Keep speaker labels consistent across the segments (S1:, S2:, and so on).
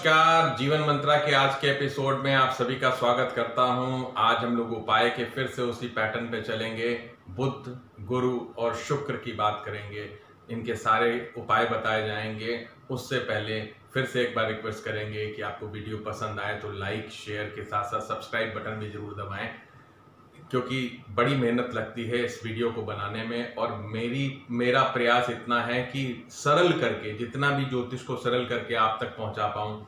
S1: नमस्कार। जीवन मंत्रा के आज के एपिसोड में आप सभी का स्वागत करता हूं। आज हम लोग उपाय के फिर से उसी पैटर्न पे चलेंगे। बुध, गुरु और शुक्र की बात करेंगे। इनके सारे उपाय बताए जाएंगे। उससे पहले फिर से एक बार रिक्वेस्ट करेंगे कि आपको वीडियो पसंद आए तो लाइक शेयर के साथ साथ सब्सक्राइब बटन भी जरूर दबाएं, क्योंकि बड़ी मेहनत लगती है इस वीडियो को बनाने में। और मेरा प्रयास इतना है कि सरल करके, जितना भी ज्योतिष को सरल करके आप तक पहुंचा पाऊं,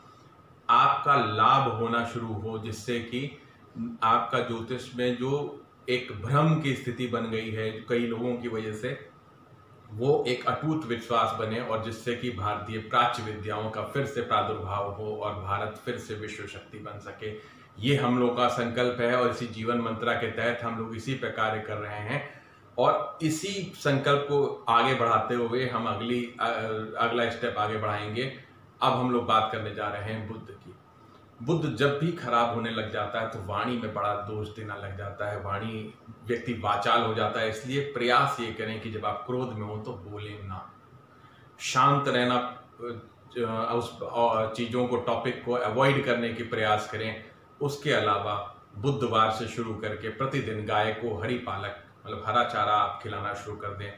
S1: आपका लाभ होना शुरू हो, जिससे कि आपका ज्योतिष में जो एक भ्रम की स्थिति बन गई है कई लोगों की वजह से, वो एक अटूट विश्वास बने और जिससे कि भारतीय प्राच्य विद्याओं का फिर से प्रादुर्भाव हो और भारत फिर से विश्व शक्ति बन सके। ये हम लोग का संकल्प है और इसी जीवन मंत्रा के तहत हम लोग इसी पर कार्य कर रहे हैं। और इसी संकल्प को आगे बढ़ाते हुए हम अगला स्टेप आगे बढ़ाएंगे। अब हम लोग बात करने जा रहे हैं बुध की। बुध जब भी खराब होने लग जाता है तो वाणी में बड़ा दोष देना लग जाता है, वाणी व्यक्ति वाचाल हो जाता है। इसलिए प्रयास ये करें कि जब आप क्रोध में हो तो बोलें ना, शांत रहना, उस चीज़ों को, टॉपिक को अवॉइड करने की प्रयास करें। उसके अलावा बुधवार से शुरू करके प्रतिदिन गाय को हरी पालक मतलब हरा चारा आप खिलाना शुरू कर दें।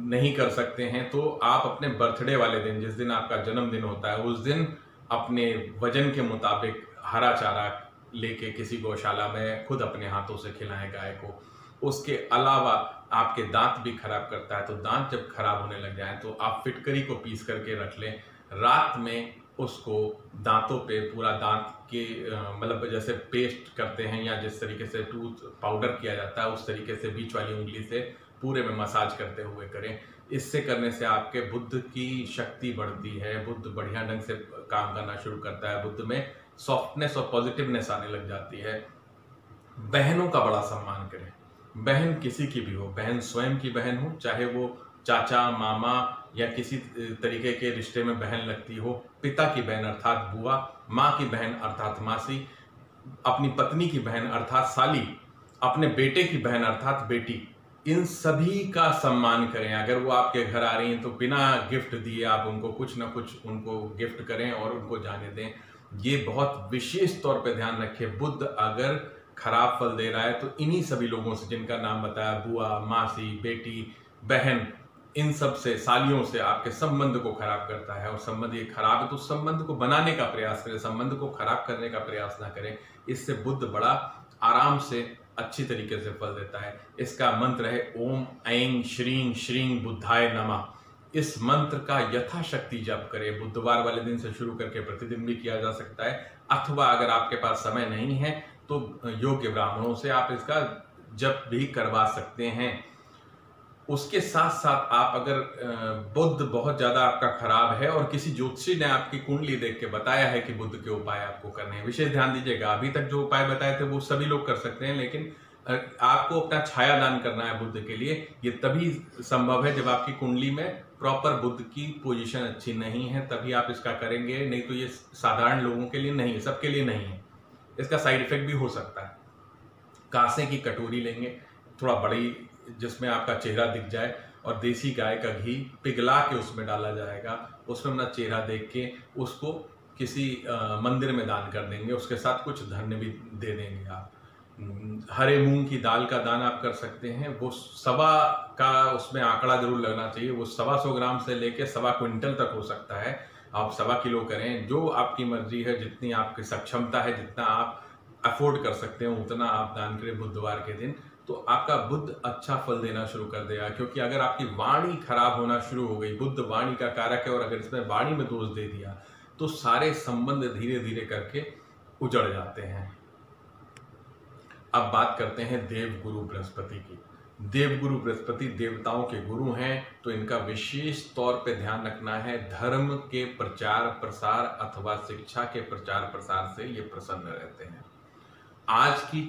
S1: नहीं कर सकते हैं तो आप अपने बर्थडे वाले दिन, जिस दिन आपका जन्मदिन होता है, उस दिन अपने वजन के मुताबिक हरा चारा लेके किसी गौशाला में खुद अपने हाथों से खिलाएं गाय को। उसके अलावा आपके दांत भी खराब करता है, तो दांत जब खराब होने लग जाए तो आप फिटकरी को पीस करके रख लें। रात में उसको दांतों पे पूरा दांत के मतलब जैसे पेस्ट करते हैं या जिस तरीके से टूथ पाउडर किया जाता है, उस तरीके से बीच वाली उंगली से पूरे में मसाज करते हुए करें। इससे करने से आपके बुध की शक्ति बढ़ती है, बुध बढ़िया ढंग से काम करना शुरू करता है, बुध में सॉफ्टनेस और पॉजिटिवनेस आने लग जाती है। बहनों का बड़ा सम्मान करें। बहन किसी की भी हो, बहन स्वयं की बहन हो, चाहे वो चाचा मामा या किसी तरीके के रिश्ते में बहन लगती हो, पिता की बहन अर्थात बुआ, माँ की बहन अर्थात मासी, अपनी पत्नी की बहन अर्थात साली, अपने बेटे की बहन अर्थात बेटी, इन सभी का सम्मान करें। अगर वो आपके घर आ रही हैं तो बिना गिफ्ट दिए आप उनको कुछ ना कुछ उनको गिफ्ट करें और उनको जाने दें। ये बहुत विशेष तौर पे ध्यान रखें। बुध अगर खराब फल दे रहा है तो इन्हीं सभी लोगों से जिनका नाम बताया, बुआ, मासी, बेटी, बहन, इन सब से, सालियों से आपके संबंध को खराब करता है। और संबंध ये खराब है तो संबंध को बनाने का प्रयास करें, संबंध को खराब करने का प्रयास ना करें। इससे बुध बड़ा आराम से अच्छी तरीके से फल देता है। इसका मंत्र है ओम ऐं श्रीं श्रीं बुद्धाय नमः। इस मंत्र का यथाशक्ति जप करें। बुधवार वाले दिन से शुरू करके प्रतिदिन भी किया जा सकता है, अथवा अगर आपके पास समय नहीं है तो योग्य ब्राह्मणों से आप इसका जप भी करवा सकते हैं। उसके साथ साथ आप अगर बुध बहुत ज्यादा आपका खराब है और किसी ज्योतिषी ने आपकी कुंडली देख के बताया है कि बुध के उपाय आपको करने हैं, विशेष ध्यान दीजिएगा। अभी तक जो उपाय बताए थे वो सभी लोग कर सकते हैं, लेकिन आपको अपना छाया दान करना है बुध के लिए। ये तभी संभव है जब आपकी कुंडली में प्रॉपर बुध की पोजीशन अच्छी नहीं है, तभी आप इसका करेंगे। नहीं तो ये साधारण लोगों के लिए नहीं है, सबके लिए नहीं है। इसका साइड इफेक्ट भी हो सकता है। कांसे की कटोरी लेंगे, थोड़ा बड़ी, जिसमें आपका चेहरा दिख जाए, और देसी गाय का घी पिघला के उसमें डाला जाएगा। उसमें अपना चेहरा देख के उसको किसी मंदिर में दान कर देंगे। उसके साथ कुछ धन्य भी दे देंगे आप। हरे मूंग की दाल का दान आप कर सकते हैं। वो सवा का उसमें आंकड़ा जरूर लगना चाहिए। वो 125 ग्राम से लेके 1.25 क्विंटल तक हो सकता है। आप 1.25 किलो करें, जो आपकी मर्जी है, जितनी आपकी सक्षमता है, जितना आप अफोर्ड कर सकते हैं उतना आप दान करें बुधवार के दिन। तो आपका बुध अच्छा फल देना शुरू कर देगा। क्योंकि अगर आपकी वाणी खराब होना शुरू हो गई, बुध वाणी का कारक है, और अगर इसमें वाणी में दोष दे दिया तो सारे संबंध धीरे धीरे करके उजड़ जाते हैं। अब बात करते हैं देवगुरु बृहस्पति की। देवगुरु बृहस्पति देवताओं के गुरु हैं, तो इनका विशेष तौर पे ध्यान रखना है। धर्म के प्रचार प्रसार अथवा शिक्षा के प्रचार प्रसार से ये प्रसन्न रहते हैं। आज की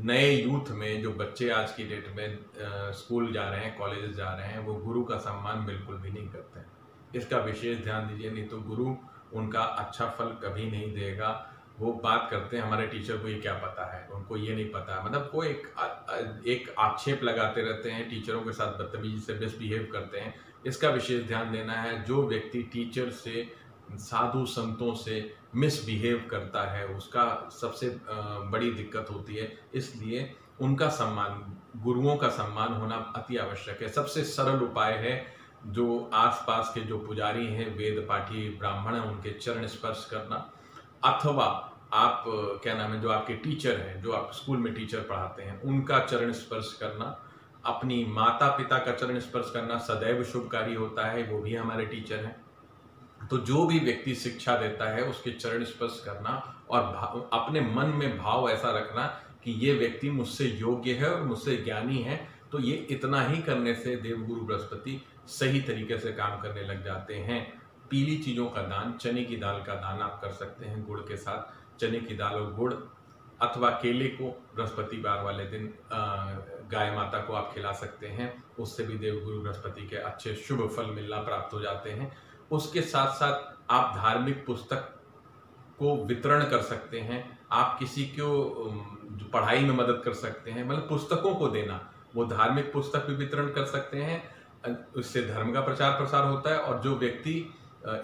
S1: नए यूथ में जो बच्चे आज की डेट में स्कूल जा रहे हैं, कॉलेज जा रहे हैं, वो गुरु का सम्मान बिल्कुल भी नहीं करते हैं। इसका विशेष ध्यान दीजिए, नहीं तो गुरु उनका अच्छा फल कभी नहीं देगा। वो बात करते हैं हमारे टीचर को ये क्या पता है, उनको ये नहीं पता है, मतलब वो एक आक्षेप लगाते रहते हैं, टीचरों के साथ बदतमीजी से मिसबिहेव करते हैं। इसका विशेष ध्यान देना है। जो व्यक्ति टीचर से साधु संतों से मिसबिहेव करता है, उसका सबसे बड़ी दिक्कत होती है। इसलिए उनका सम्मान, गुरुओं का सम्मान होना अति आवश्यक है। सबसे सरल उपाय है जो आसपास के जो पुजारी हैं, वेद पाठी ब्राह्मण हैं, उनके चरण स्पर्श करना, अथवा आप क्या नाम है, जो आपके टीचर हैं, जो आप स्कूल में टीचर पढ़ाते हैं, उनका चरण स्पर्श करना, अपनी माता पिता का चरण स्पर्श करना सदैव शुभकारी होता है, वो भी हमारे टीचर हैं। तो जो भी व्यक्ति शिक्षा देता है उसके चरण स्पर्श करना और अपने मन में भाव ऐसा रखना कि ये व्यक्ति मुझसे योग्य है और मुझसे ज्ञानी है। तो ये इतना ही करने से देवगुरु बृहस्पति सही तरीके से काम करने लग जाते हैं। पीली चीज़ों का दान, चने की दाल का दान आप कर सकते हैं गुड़ के साथ। चने की दाल और गुड़ अथवा केले को बृहस्पतिवार वाले दिन गाय माता को आप खिला सकते हैं। उससे भी देवगुरु बृहस्पति के अच्छे शुभ फल मिलना प्राप्त हो जाते हैं। उसके साथ साथ आप धार्मिक पुस्तक को वितरण कर सकते हैं। आप किसी को जो पढ़ाई में मदद कर सकते हैं, मतलब पुस्तकों को देना, वो धार्मिक पुस्तक भी वितरण कर सकते हैं। उससे धर्म का प्रचार प्रसार होता है। और जो व्यक्ति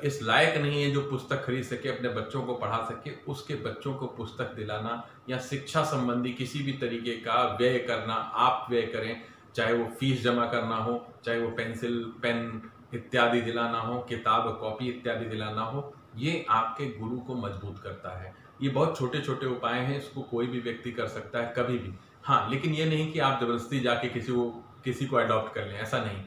S1: इस लायक नहीं है जो पुस्तक खरीद सके, अपने बच्चों को पढ़ा सके, उसके बच्चों को पुस्तक दिलाना या शिक्षा संबंधी किसी भी तरीके का व्यय करना, आप व्यय करें, चाहे वो फीस जमा करना हो, चाहे वो पेंसिल पेन इत्यादि दिलाना हो, किताब कॉपी इत्यादि दिलाना हो, ये आपके गुरु को मजबूत करता है। ये बहुत छोटे छोटे उपाय हैं, इसको कोई भी व्यक्ति कर सकता है कभी भी। हाँ, लेकिन ये नहीं कि आप जबरदस्ती जाके किसी को अडॉप्ट कर लें, ऐसा नहीं।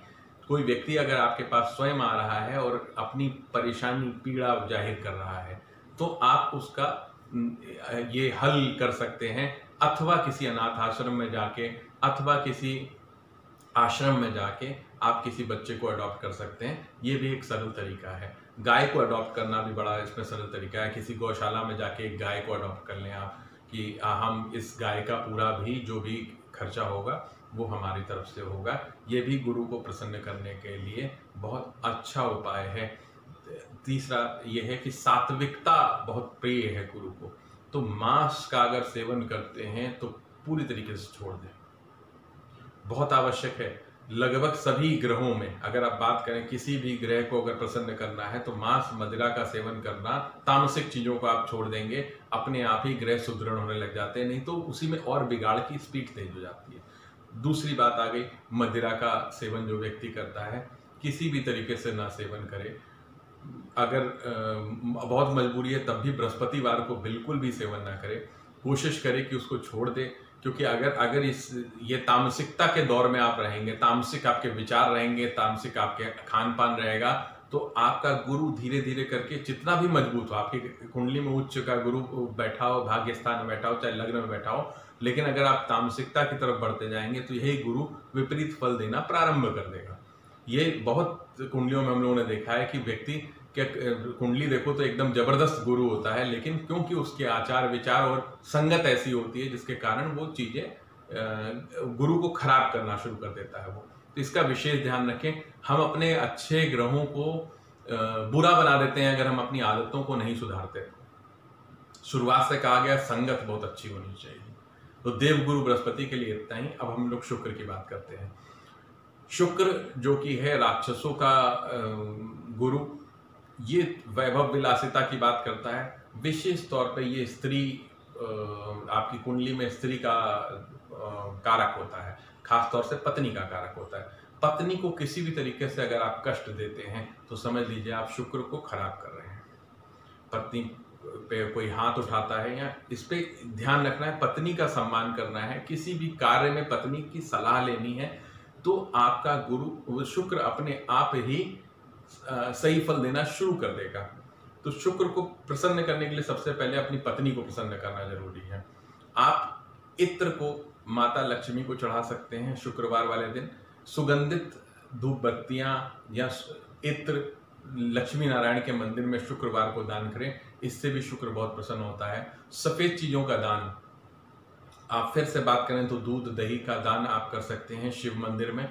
S1: कोई व्यक्ति अगर आपके पास स्वयं आ रहा है और अपनी परेशानी पीड़ा जाहिर कर रहा है, तो आप उसका ये हल कर सकते हैं, अथवा किसी अनाथ आश्रम में जाके, अथवा किसी आश्रम में जाके आप किसी बच्चे को अडॉप्ट कर सकते हैं। ये भी एक सरल तरीका है। गाय को अडॉप्ट करना भी बड़ा इसमें सरल तरीका है। किसी गौशाला में जाके एक गाय को अडॉप्ट कर लें आप, कि हम इस गाय का पूरा भी जो भी खर्चा होगा वो हमारी तरफ से होगा। ये भी गुरु को प्रसन्न करने के लिए बहुत अच्छा उपाय है। तीसरा ये है कि सात्विकता बहुत प्रिय है गुरु को। तो मांस का अगर सेवन करते हैं तो पूरी तरीके से छोड़ दें, बहुत आवश्यक है। लगभग सभी ग्रहों में अगर आप बात करें, किसी भी ग्रह को अगर प्रसन्न करना है तो मांस मदिरा का सेवन करना, तामसिक चीजों को आप छोड़ देंगे, अपने आप ही ग्रह सुदृढ़ होने लग जाते हैं। नहीं तो उसी में और बिगाड़ की स्पीड तेज हो जाती है। दूसरी बात आ गई, मदिरा का सेवन जो व्यक्ति करता है किसी भी तरीके से ना सेवन करे। अगर बहुत मजबूरी है तब भी बृहस्पतिवार को बिल्कुल भी सेवन ना करे, कोशिश करे कि उसको छोड़ दे। क्योंकि अगर ये तामसिकता के दौर में आप रहेंगे, तामसिक आपके विचार रहेंगे, तामसिक आपके खान पान रहेगा, तो आपका गुरु धीरे धीरे करके जितना भी मजबूत हो, आपकी कुंडली में उच्च का गुरु बैठा हो, भाग्य स्थान में बैठा हो, चाहे लग्न में बैठा हो, लेकिन अगर आप तामसिकता की तरफ बढ़ते जाएंगे तो यही गुरु विपरीत फल देना प्रारंभ कर देगा। ये बहुत कुंडलियों में हम लोगों ने देखा है कि व्यक्ति क्या कुंडली देखो तो एकदम जबरदस्त गुरु होता है, लेकिन क्योंकि उसके आचार विचार और संगत ऐसी होती है जिसके कारण वो चीजें गुरु को खराब करना शुरू कर देता है वो। तो इसका विशेष ध्यान रखें। हम अपने अच्छे ग्रहों को बुरा बना देते हैं अगर हम अपनी आदतों को नहीं सुधारते। शुरुआत से कहा गया संगत बहुत अच्छी होनी चाहिए। तो देवगुरु बृहस्पति के लिए इतना ही। अब हम लोग शुक्र की बात करते हैं। शुक्र जो कि है राक्षसों का गुरु, ये वैभव विलासिता की बात करता है। विशेष तौर पे ये स्त्री, आपकी कुंडली में स्त्री का कारक होता है, खासतौर से पत्नी का कारक होता है। पत्नी को किसी भी तरीके से अगर आप कष्ट देते हैं तो समझ लीजिए आप शुक्र को खराब कर रहे हैं। पत्नी पे कोई हाथ उठाता है या इस पे ध्यान रखना है, पत्नी का सम्मान करना है, किसी भी कार्य में पत्नी की सलाह लेनी है, तो आपका गुरु शुक्र अपने आप ही सही फल देना शुरू कर देगा। तो शुक्र को प्रसन्न करने के लिए सबसे पहले अपनी पत्नी को प्रसन्न करना जरूरी है। आप इत्र को माता लक्ष्मी को चढ़ा सकते हैं शुक्रवार वाले दिन। सुगंधित धूप बत्तियां या इत्र लक्ष्मी नारायण के मंदिर में शुक्रवार को दान करें, इससे भी शुक्र बहुत प्रसन्न होता है। सफेद चीजों का दान, आप फिर से बात करें तो दूध दही का दान आप कर सकते हैं शिव मंदिर में,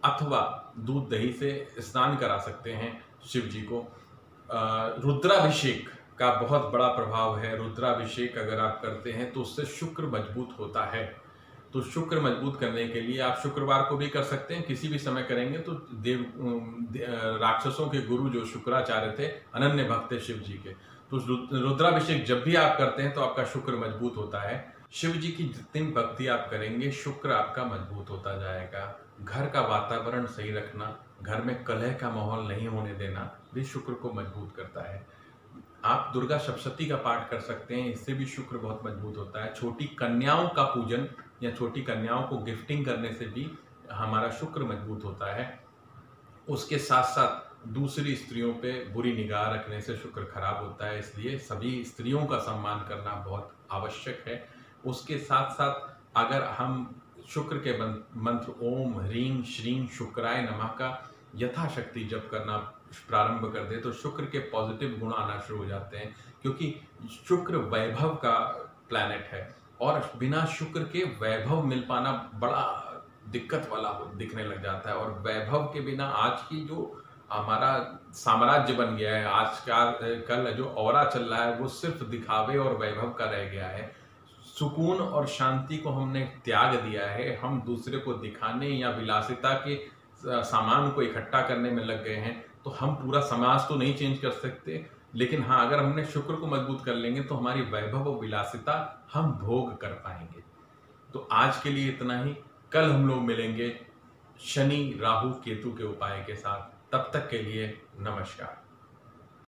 S1: अथवा दूध दही से स्नान करा सकते हैं शिव जी को। रुद्राभिषेक का बहुत बड़ा प्रभाव है। रुद्राभिषेक अगर आप करते हैं तो उससे शुक्र मजबूत होता है। तो शुक्र मजबूत करने के लिए आप शुक्रवार को भी कर सकते हैं, किसी भी समय करेंगे तो राक्षसों के गुरु जो शुक्राचार्य थे, अनन्य भक्त थे शिव जी के, तो रुद्राभिषेक जब भी आप करते हैं तो आपका शुक्र मजबूत होता है। शिव जी की जितनी भक्ति आप करेंगे शुक्र आपका मजबूत होता जाएगा। घर का वातावरण सही रखना, घर में कलह का माहौल नहीं होने देना भी शुक्र को मजबूत करता है। आप दुर्गा सप्तशती का पाठ कर सकते हैं, इससे भी शुक्र बहुत मजबूत होता है। छोटी कन्याओं का पूजन या छोटी कन्याओं को गिफ्टिंग करने से भी हमारा शुक्र मजबूत होता है। उसके साथ साथ दूसरी स्त्रियों पे बुरी निगाह रखने से शुक्र खराब होता है, इसलिए सभी स्त्रियों का सम्मान करना बहुत आवश्यक है। उसके साथ साथ अगर हम शुक्र के मंत्र ओम ह्रीं श्रीं शुक्राय नमः का यथाशक्ति जप करना प्रारंभ कर दे तो शुक्र के पॉजिटिव गुण आना शुरू हो जाते हैं, क्योंकि शुक्र वैभव का प्लैनेट है और बिना शुक्र के वैभव मिल पाना बड़ा दिक्कत वाला दिखने लग जाता है। और वैभव के बिना आज की जो हमारा साम्राज्य बन गया है, आज का कल जो ऑरा चल रहा है वो सिर्फ दिखावे और वैभव का रह गया है। सुकून और शांति को हमने त्याग दिया है, हम दूसरे को दिखाने या विलासिता के सामान को इकट्ठा करने में लग गए हैं। तो हम पूरा समाज तो नहीं चेंज कर सकते, लेकिन हाँ अगर हमने शुक्र को मजबूत कर लेंगे तो हमारी वैभव और विलासिता हम भोग कर पाएंगे। तो आज के लिए इतना ही, कल हम लोग मिलेंगे शनि राहु केतु के उपाय के साथ। तब तक के लिए नमस्कार।